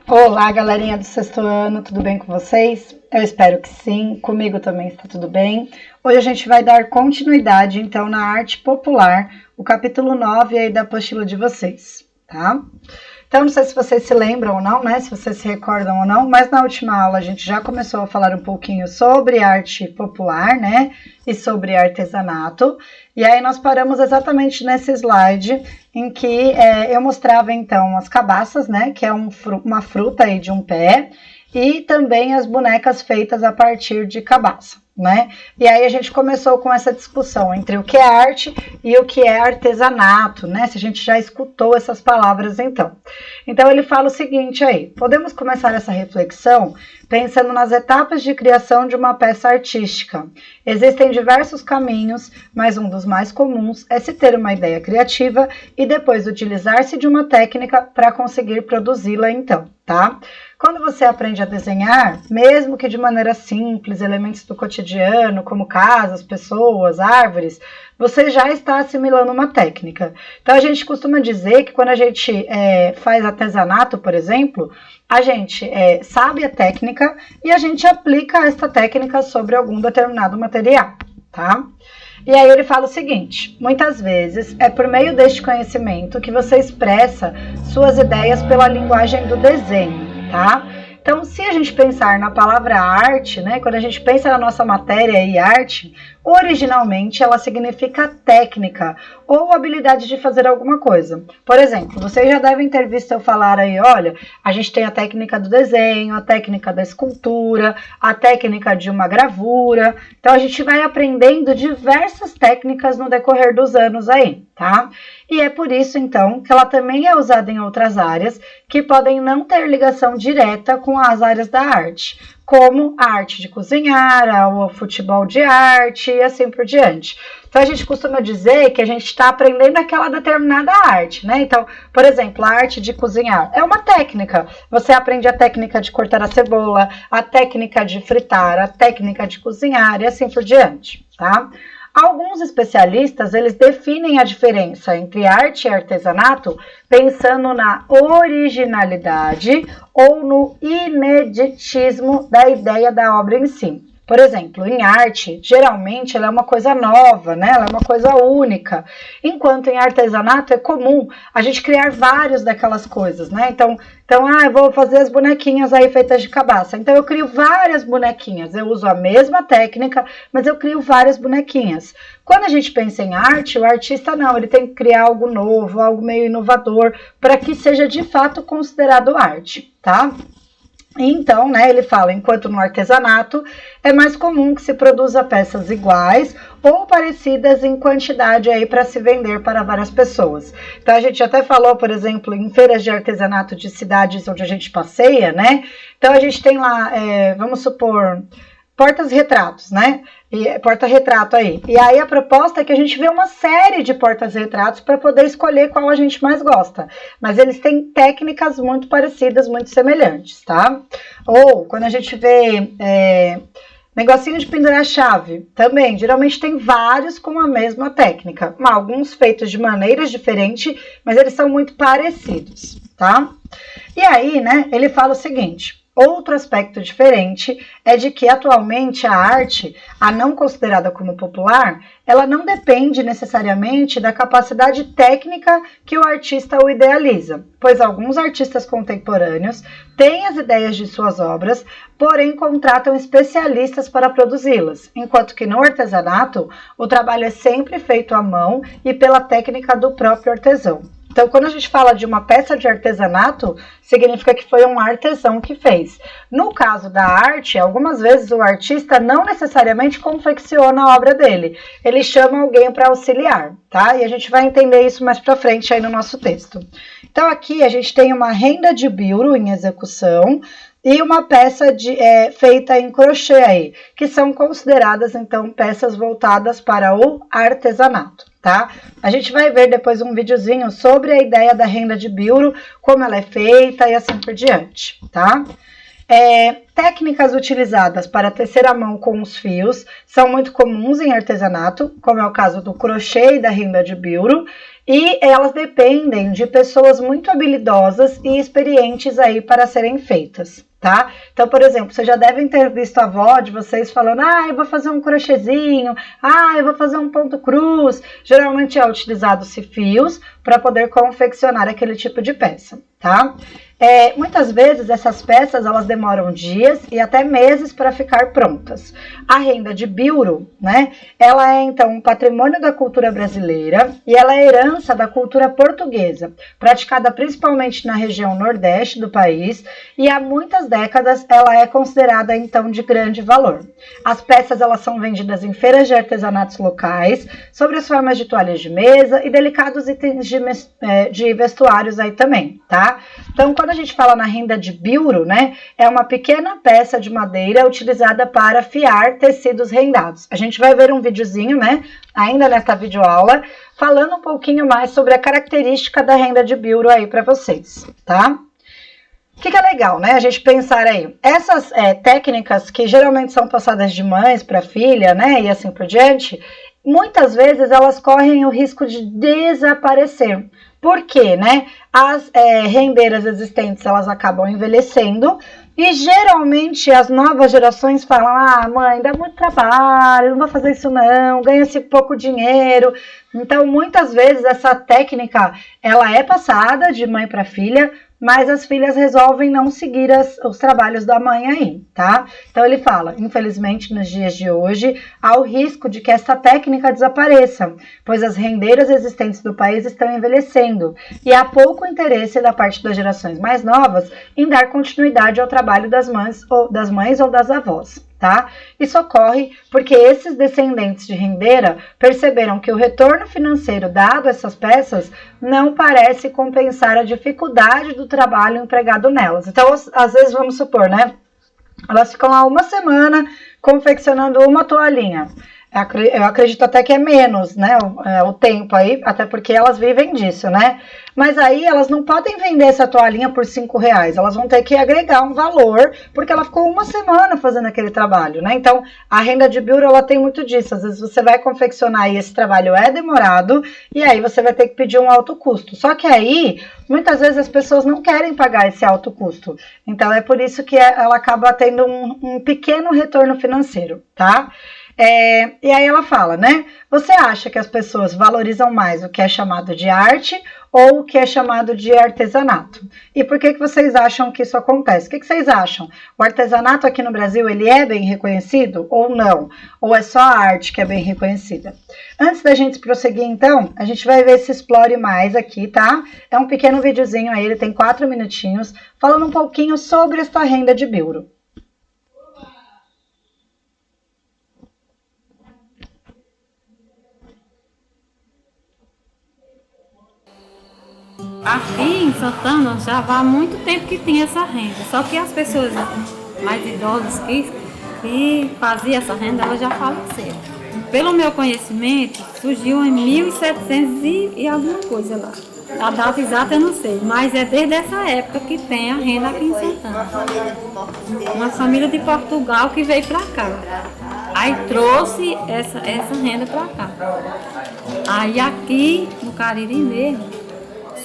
Olá, galerinha do sexto ano, tudo bem com vocês? Eu espero que sim, comigo também está tudo bem. Hoje a gente vai dar continuidade, então, na arte popular, o capítulo 9 aí da apostila de vocês, tá? Então, não sei se vocês se lembram ou não, né? Se vocês se recordam ou não, mas na última aula a gente já começou a falar um pouquinho sobre arte popular, né? E sobre artesanato. E aí nós paramos exatamente nesse slide em que eu mostrava, então, as cabaças, né? Que é uma fruta aí de um pé. E também as bonecas feitas a partir de cabaça, né? E aí a gente começou com essa discussão entre o que é arte e o que é artesanato, né? Se a gente já escutou essas palavras, então. Então ele fala o seguinte aí: podemos começar essa reflexão pensando nas etapas de criação de uma peça artística. Existem diversos caminhos, mas um dos mais comuns é se ter uma ideia criativa e depois utilizar-se de uma técnica para conseguir produzi-la, então, tá? Quando você aprende a desenhar, mesmo que de maneira simples, elementos do cotidiano, como casas, pessoas, árvores, você já está assimilando uma técnica. Então a gente costuma dizer que quando a gente faz artesanato, por exemplo, a gente sabe a técnica e a gente aplica esta técnica sobre algum determinado material, tá? E aí ele fala o seguinte: muitas vezes é por meio deste conhecimento que você expressa suas ideias pela linguagem do desenho, tá? Então, se a gente pensar na palavra arte, né, quando a gente pensa na nossa matéria e arte, originalmente ela significa técnica ou habilidade de fazer alguma coisa. Por exemplo, vocês já devem ter visto eu falar aí, olha, a gente tem a técnica do desenho, a técnica da escultura, a técnica de uma gravura. Então, a gente vai aprendendo diversas técnicas no decorrer dos anos aí, tá? E é por isso, então, que ela também é usada em outras áreas que podem não ter ligação direta com as áreas da arte, como a arte de cozinhar, o futebol de arte e assim por diante. Então, a gente costuma dizer que a gente está aprendendo aquela determinada arte, né? Então, por exemplo, a arte de cozinhar é uma técnica. Você aprende a técnica de cortar a cebola, a técnica de fritar, a técnica de cozinhar e assim por diante, tá? Alguns especialistas, eles definem a diferença entre arte e artesanato pensando na originalidade ou no ineditismo da ideia da obra em si. Por exemplo, em arte, geralmente ela é uma coisa nova, né? Ela é uma coisa única. Enquanto em artesanato é comum a gente criar vários daquelas coisas, né? Então, eu vou fazer as bonequinhas aí feitas de cabaça. Então eu crio várias bonequinhas. Eu uso a mesma técnica, mas eu crio várias bonequinhas. Quando a gente pensa em arte, o artista não, ele tem que criar algo novo, algo meio inovador, para que seja de fato considerado arte, tá? Então, né, ele fala, enquanto no artesanato é mais comum que se produza peças iguais ou parecidas em quantidade aí para se vender para várias pessoas. Então, a gente até falou, por exemplo, em feiras de artesanato de cidades onde a gente passeia, né? Então, a gente tem lá, vamos supor, portas-retratos, né? Porta-retrato aí. E aí a proposta é que a gente vê uma série de portas-retratos para poder escolher qual a gente mais gosta. Mas eles têm técnicas muito parecidas, muito semelhantes, tá? Ou quando a gente vê negocinho de pendurar chave, também, geralmente tem vários com a mesma técnica. Alguns feitos de maneiras diferentes, mas eles são muito parecidos, tá? E aí, né, ele fala o seguinte: outro aspecto diferente é de que atualmente a arte, a não considerada como popular, ela não depende necessariamente da capacidade técnica que o artista o idealiza, pois alguns artistas contemporâneos têm as ideias de suas obras, porém contratam especialistas para produzi-las, enquanto que no artesanato o trabalho é sempre feito à mão e pela técnica do próprio artesão. Então, quando a gente fala de uma peça de artesanato, significa que foi um artesão que fez. No caso da arte, algumas vezes o artista não necessariamente confecciona a obra dele. Ele chama alguém para auxiliar, tá? E a gente vai entender isso mais para frente aí no nosso texto. Então, aqui a gente tem uma renda de biuro em execução e uma peça feita em crochê aí, que são consideradas, então, peças voltadas para o artesanato, tá? A gente vai ver depois um videozinho sobre a ideia da renda de biuro, como ela é feita e assim por diante, tá? Técnicas utilizadas para tecer à mão com os fios são muito comuns em artesanato, como é o caso do crochê e da renda de bilro, e elas dependem de pessoas muito habilidosas e experientes aí para serem feitas, tá? Então, por exemplo, vocês já devem ter visto a avó de vocês falando, eu vou fazer um crochêzinho, eu vou fazer um ponto cruz. Geralmente é utilizado-se fios para poder confeccionar aquele tipo de peça, tá? Muitas vezes essas peças elas demoram dias e até meses para ficar prontas. A renda de bilro, né? Ela é então um patrimônio da cultura brasileira e ela é herança da cultura portuguesa, praticada principalmente na região nordeste do país, e há muitas décadas ela é considerada então de grande valor. As peças elas são vendidas em feiras de artesanatos locais, sobre as formas de toalhas de mesa e delicados itens de vestuários aí também, tá? Então, quando a gente fala na renda de bilro, né, é uma pequena peça de madeira utilizada para fiar tecidos rendados. A gente vai ver um videozinho, né, ainda nesta videoaula, falando um pouquinho mais sobre a característica da renda de bilro aí para vocês, tá? O que é legal, né? A gente pensar aí, essas técnicas que geralmente são passadas de mães para filha, né, e assim por diante, muitas vezes elas correm o risco de desaparecer. Por quê, né? As rendeiras existentes, elas acabam envelhecendo e geralmente as novas gerações falam, mãe, dá muito trabalho, não vou fazer isso não, ganha-se pouco dinheiro. Então, muitas vezes essa técnica, ela é passada de mãe para filha, mas as filhas resolvem não seguir os trabalhos da mãe aí, tá? Então ele fala, infelizmente nos dias de hoje, há o risco de que essa técnica desapareça, pois as rendeiras existentes do país estão envelhecendo e há pouco interesse da parte das gerações mais novas em dar continuidade ao trabalho das mães ou das avós. Tá? Isso ocorre porque esses descendentes de rendeira perceberam que o retorno financeiro dado a essas peças não parece compensar a dificuldade do trabalho empregado nelas. Então, às vezes, vamos supor, né? Elas ficam lá uma semana confeccionando uma toalhinha. Eu acredito até que é menos, né, o tempo aí, até porque elas vivem disso, né? Mas aí elas não podem vender essa toalhinha por R$5, elas vão ter que agregar um valor, porque ela ficou uma semana fazendo aquele trabalho, né? Então, a renda de bilro, ela tem muito disso. Às vezes você vai confeccionar e esse trabalho é demorado, e aí você vai ter que pedir um alto custo. Só que aí, muitas vezes as pessoas não querem pagar esse alto custo. Então, é por isso que ela acaba tendo um pequeno retorno financeiro, tá? E aí ela fala, né? Você acha que as pessoas valorizam mais o que é chamado de arte ou o que é chamado de artesanato? E por que vocês acham que isso acontece? O que vocês acham? O artesanato aqui no Brasil, ele é bem reconhecido ou não? Ou é só a arte que é bem reconhecida? Antes da gente prosseguir, então, a gente vai ver se explore mais aqui, tá? É um pequeno videozinho aí, ele tem 4 minutinhos, falando um pouquinho sobre esta renda de bilro. Aqui em Santana já há muito tempo que tem essa renda, só que as pessoas mais idosas que faziam essa renda, elas já faleceram. Pelo meu conhecimento, surgiu em 1700 e alguma coisa lá. A data exata eu não sei, mas é desde essa época que tem a renda aqui em Santana. Uma família de Portugal que veio pra cá. Aí trouxe essa renda pra cá. Aí aqui no Cariri mesmo,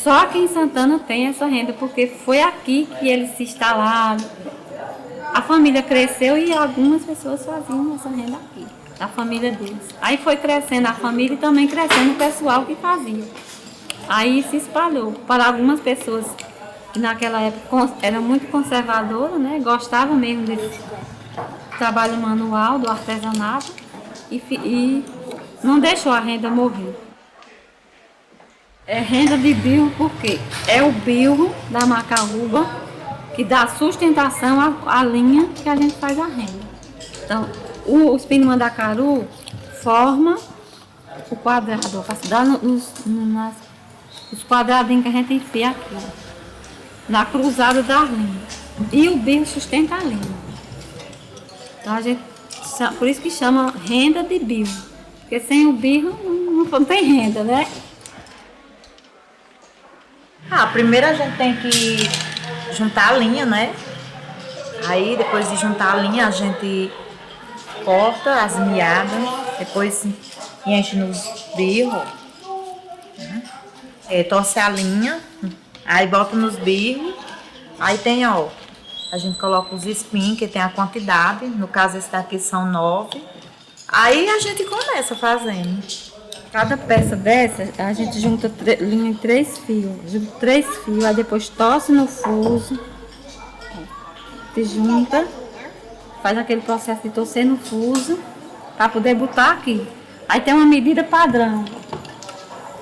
só aqui em Santana tem essa renda, porque foi aqui que eles se instalaram. A família cresceu e algumas pessoas faziam essa renda aqui, da família deles. Aí foi crescendo a família e também crescendo o pessoal que fazia. Aí se espalhou para algumas pessoas que naquela época eram muito conservadoras, né? Gostavam mesmo desse trabalho manual, do artesanato, e não deixou a renda morrer. É renda de bilro porque é o bilro da macaúba que dá sustentação à linha que a gente faz a renda. Então, o espinho mandacaru forma o quadrado, dá nos quadradinhos que a gente enfia aqui, na cruzada das linhas. E o birro sustenta a linha. Então, por isso que chama renda de birro, porque sem o birro não tem renda, né? Primeiro a gente tem que juntar a linha, né? Aí depois de juntar a linha, a gente corta as miadas, depois enche nos birros, né? Torce a linha, aí bota nos birros, aí tem, ó, a gente coloca os espinhos, que tem a quantidade, no caso esse daqui são 9, aí a gente começa fazendo. Cada peça dessa, a gente junta linha em 3 fios, aí depois torce no fuso, se junta, faz aquele processo de torcer no fuso, para poder botar aqui. Aí tem uma medida padrão.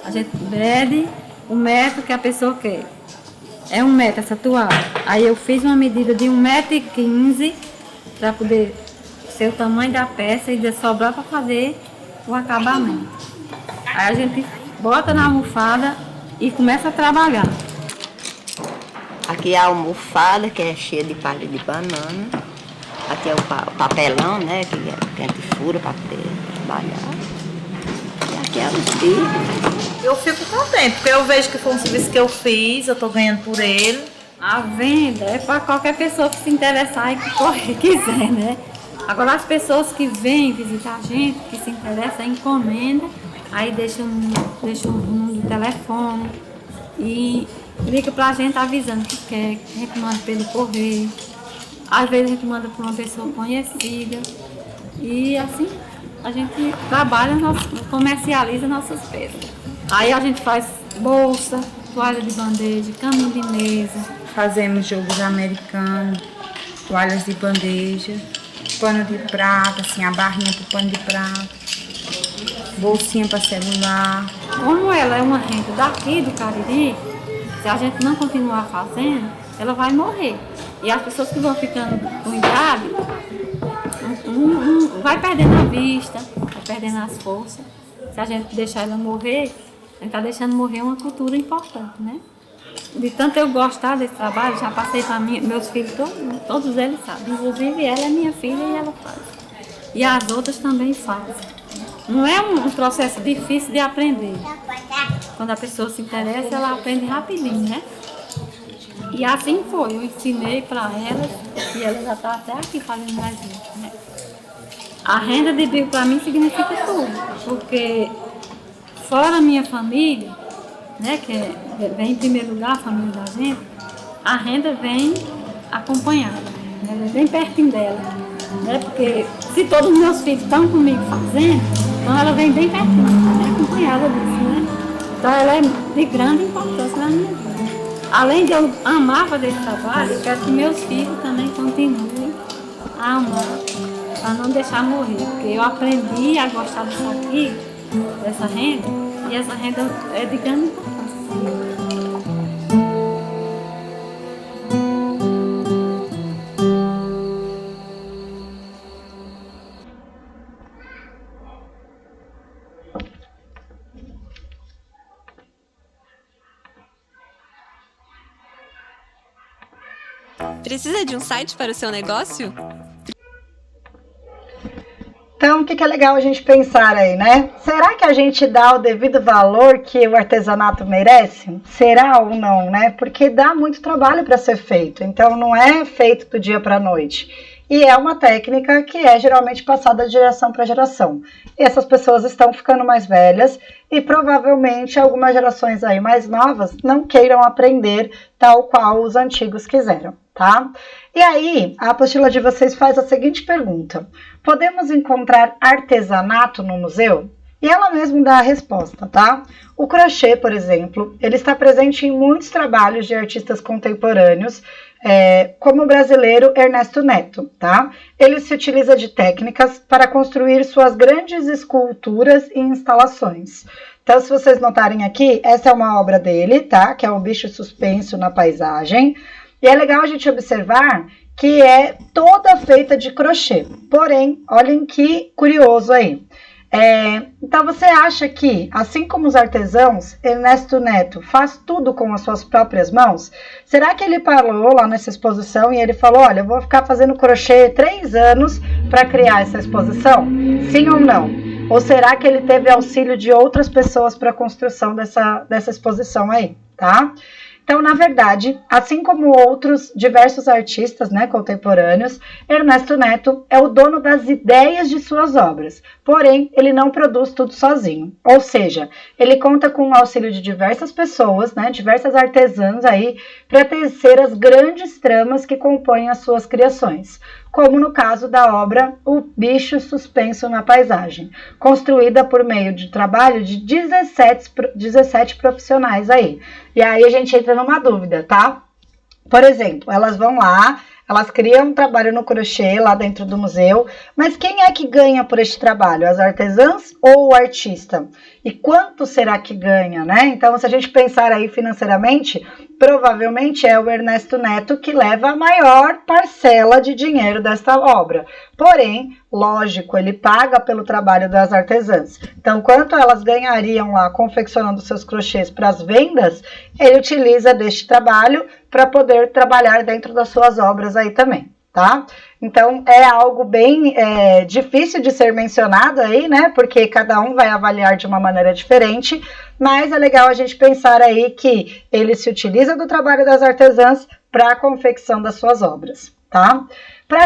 A gente mede o metro que a pessoa quer. É 1 metro essa toalha. Aí eu fiz uma medida de 1,15 m para poder ser o tamanho da peça e sobrar para fazer o acabamento. Aí a gente bota na almofada e começa a trabalhar. Aqui é a almofada, que é cheia de palha de banana. Aqui é o papelão, né, que a gente fura para poder trabalhar. E aqui é os birros. Eu fico contente, porque eu vejo que foi um serviço que eu fiz, eu tô ganhando por ele. A venda é para qualquer pessoa que se interessar e que quiser, né? Agora as pessoas que vêm visitar a gente, que se interessam, encomenda, aí deixa o número do telefone e liga pra gente avisando que quer, que a gente manda pelo correio. Às vezes a gente manda para uma pessoa conhecida e assim a gente trabalha, comercializa nossas peças. Aí a gente faz bolsa, toalha de bandeja, caminho de mesa. Fazemos jogos americanos, toalhas de bandeja, pano de prata, assim, a barrinha pro pano de prata, bolsinha para celular. Como ela é uma renda daqui do Cariri, se a gente não continuar fazendo, ela vai morrer. E as pessoas que vão ficando com idade, vai perdendo a vista, vai perdendo as forças. Se a gente deixar ela morrer, a gente está deixando morrer uma cultura importante, né? De tanto eu gostar desse trabalho, já passei para meus filhos, todos eles sabem. Inclusive ela é minha filha e ela faz. E as outras também fazem. Não é um processo difícil de aprender. Quando a pessoa se interessa, ela aprende rapidinho, né? E assim foi, eu ensinei para elas e ela já está até aqui fazendo mais isso, né? A renda de bico para mim significa tudo, porque fora a minha família, né, que vem em primeiro lugar a família da gente, a renda vem acompanhada, né, vem bem pertinho dela, né, porque se todos os meus filhos estão comigo fazendo, então ela vem bem pertinho, né, acompanhada disso, né? Então ela é de grande importância na minha vida. Além de eu amar fazer esse trabalho, eu quero que meus filhos também continuem a amar, para não deixar morrer, porque eu aprendi a gostar disso aqui, dessa renda, e essa renda é de grande importância. Precisa de um site para o seu negócio? Então, o que é legal a gente pensar aí, né? Será que a gente dá o devido valor que o artesanato merece? Será ou não, né? Porque dá muito trabalho para ser feito, então não é feito do dia para a noite. E é uma técnica que é geralmente passada de geração para geração. E essas pessoas estão ficando mais velhas e provavelmente algumas gerações aí mais novas não queiram aprender tal qual os antigos quiseram, tá? E aí, a apostila de vocês faz a seguinte pergunta: podemos encontrar artesanato no museu? E ela mesma dá a resposta, tá? O crochê, por exemplo, ele está presente em muitos trabalhos de artistas contemporâneos, como o brasileiro Ernesto Neto, tá? Ele se utiliza de técnicas para construir suas grandes esculturas e instalações. Então, se vocês notarem aqui, essa é uma obra dele, tá? Que é o bicho suspenso na paisagem. E é legal a gente observar que é toda feita de crochê. Porém, olhem que curioso aí. Então, você acha que, assim como os artesãos, Ernesto Neto faz tudo com as suas próprias mãos? Será que ele falou lá nessa exposição e ele falou, olha, eu vou ficar fazendo crochê 3 anos para criar essa exposição? Sim ou não? Ou será que ele teve auxílio de outras pessoas para a construção dessa exposição aí, tá? Então, na verdade, assim como outros diversos artistas, né, contemporâneos, Ernesto Neto é o dono das ideias de suas obras, porém, ele não produz tudo sozinho. Ou seja, ele conta com o auxílio de diversas pessoas, né, diversas artesãs aí, para tecer as grandes tramas que compõem as suas criações, como no caso da obra O Bicho Suspenso na Paisagem, construída por meio de trabalho de 17 profissionais aí. E aí a gente entra numa dúvida, tá? Por exemplo, elas vão lá, elas criam um trabalho no crochê lá dentro do museu, mas quem é que ganha por este trabalho? As artesãs ou o artista? E quanto será que ganha, né? Então, se a gente pensar aí financeiramente, provavelmente é o Ernesto Neto que leva a maior parcela de dinheiro desta obra. Porém, lógico, ele paga pelo trabalho das artesãs. Então, quanto elas ganhariam lá confeccionando seus crochês para as vendas, ele utiliza deste trabalho para poder trabalhar dentro das suas obras aí também, tá? Então, é algo bem difícil de ser mencionado aí, né? Porque cada um vai avaliar de uma maneira diferente, mas é legal a gente pensar aí que ele se utiliza do trabalho das artesãs para a confecção das suas obras, tá? Para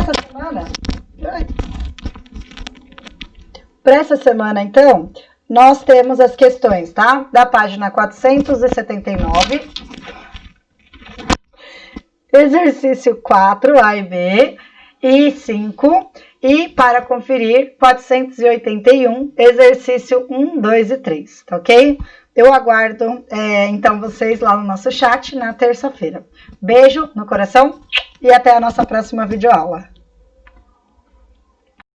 essa semana, então, nós temos as questões, tá? Da página 479, exercício 4, A e B, e 5, e para conferir, 481, exercício 1, 2 e 3, tá ok? Eu aguardo, então, vocês lá no nosso chat na terça-feira. Beijo no coração e até a nossa próxima videoaula.